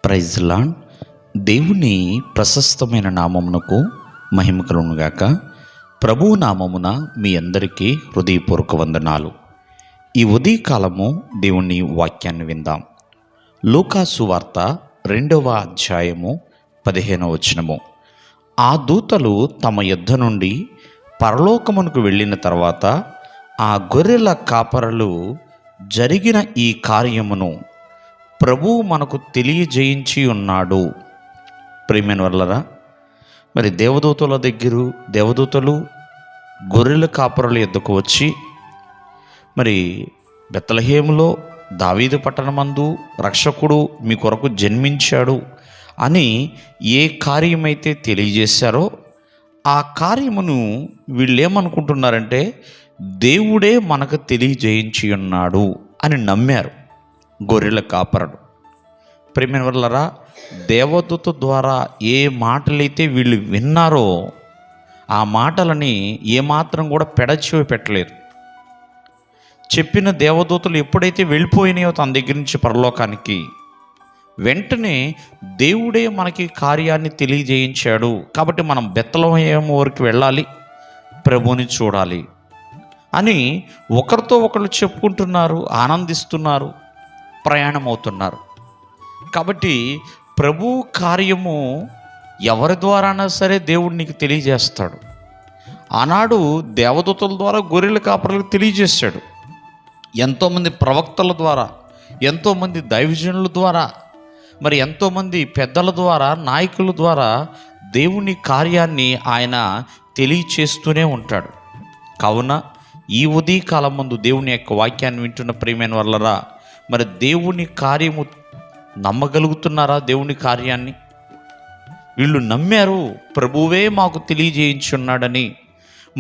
Praise lord. దేవుని ప్రశస్తమైన నామమునకు మహిమ కలుగునుగాక. ప్రభువు నామమున మీ అందరికీ హృదయపూర్వక వందనాలు. ఈ ఉదయకాలము దేవుని వాక్యాన్ని విందాం. లూకా సువార్త 2వ అధ్యాయము 15వ వచనము. ఆ దూతలు తమ యుద్ధ నుండి పరలోకమునకు వెళ్ళిన తర్వాత ఆ గొర్రెల కాపరులు జరిగిన ఈ కార్యమును ప్రభువు మనకు తెలియజేయించి ఉన్నాడు. ప్రియమైన వాళ్ళరా, మరి దేవదూతలు గొర్రెల కాపరుల యొద్దకు వచ్చి, మరి బెత్లెహేములో దావీదు పట్టణమందు రక్షకుడు మీ కొరకు జన్మించాడు అని ఏ కార్యమైతే తెలియజేశారో ఆ కార్యమును వీళ్ళేమనుకుంటున్నారంటే దేవుడే మనకు తెలియజేయించి ఉన్నాడు అని నమ్మారు గొర్రెల కాపరుడు. ప్రియమైన వాళ్ళరా, దేవదూత ద్వారా ఏ మాటలైతే వీళ్ళు విన్నారో ఆ మాటలని ఏమాత్రం కూడా పెడచెవి పెట్టలేదు. చెప్పిన దేవదూతలు ఎప్పుడైతే వెళ్ళిపోయినాయో తన దగ్గర నుంచి పరలోకానికి, వెంటనే దేవుడే మనకి కార్యాన్ని తెలియజేయించాడు కాబట్టి మనం బెత్లెహేము వరకు వెళ్ళాలి, ప్రభువుని చూడాలి అని ఒకరితో ఒకరు చెప్పుకుంటున్నారు, ఆనందిస్తున్నారు, ప్రయాణం అవుతున్నారు. కాబట్టి ప్రభు కార్యము ఎవరి ద్వారానా సరే దేవుడు నీకు తెలియజేస్తాడు. ఆనాడు దేవదూతల ద్వారా గొర్రెల కాపరులకు తెలియజేశాడు. ఎంతోమంది ప్రవక్తల ద్వారా, ఎంతోమంది దైవజనుల ద్వారా, మరి ఎంతోమంది పెద్దల ద్వారా, నాయకుల ద్వారా దేవుని కార్యాన్ని ఆయన తెలియచేస్తూనే ఉంటాడు. కావున ఈ ఉదయకాలం ముందు దేవుని యొక్క వాక్యాన్ని వింటున్న ప్రియమైన వాళ్ళరా, మరి దేవుని కార్యము నమ్మగలుగుతున్నారా? దేవుని కార్యాన్ని వీళ్ళు నమ్మారు, ప్రభువే మాకు తెలియజేయించున్నాడని.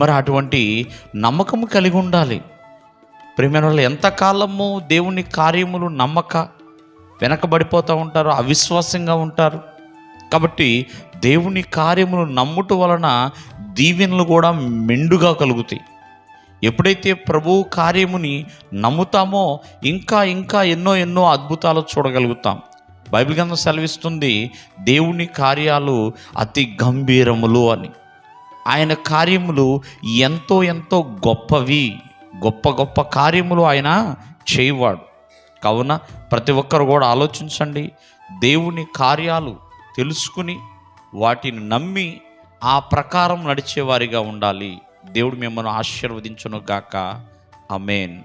మరి అటువంటి నమ్మకం కలిగి ఉండాలి. ప్రియమైన వాళ్ళు, ఎంతకాలము దేవుని కార్యములు నమ్మక వెనకబడిపోతూ ఉంటారు, అవిశ్వాసంగా ఉంటారు. కాబట్టి దేవుని కార్యములు నమ్ముట వలన దీవెనలు కూడా మెండుగా కలుగుతాయి. ఎప్పుడైతే ప్రభు కార్యముని నమ్ముతామో ఇంకా ఇంకా ఎన్నో అద్భుతాలు చూడగలుగుతాం. బైబిల్ గ్రంథం సెలవిస్తుంది, దేవుని కార్యాలు అతి గంభీరములు అని. ఆయన కార్యములు ఎంతో గొప్పవి, గొప్ప కార్యములు ఆయన చేయవాడు. కావున ప్రతి ఒక్కరు కూడా ఆలోచించండి, దేవుని కార్యాలు తెలుసుకుని వాటిని నమ్మి ఆ ప్రకారం నడిచేవారిగా ఉండాలి. దేవుడు మిమ్మల్ని ఆశీర్వదించును గాక. ఆమేన్.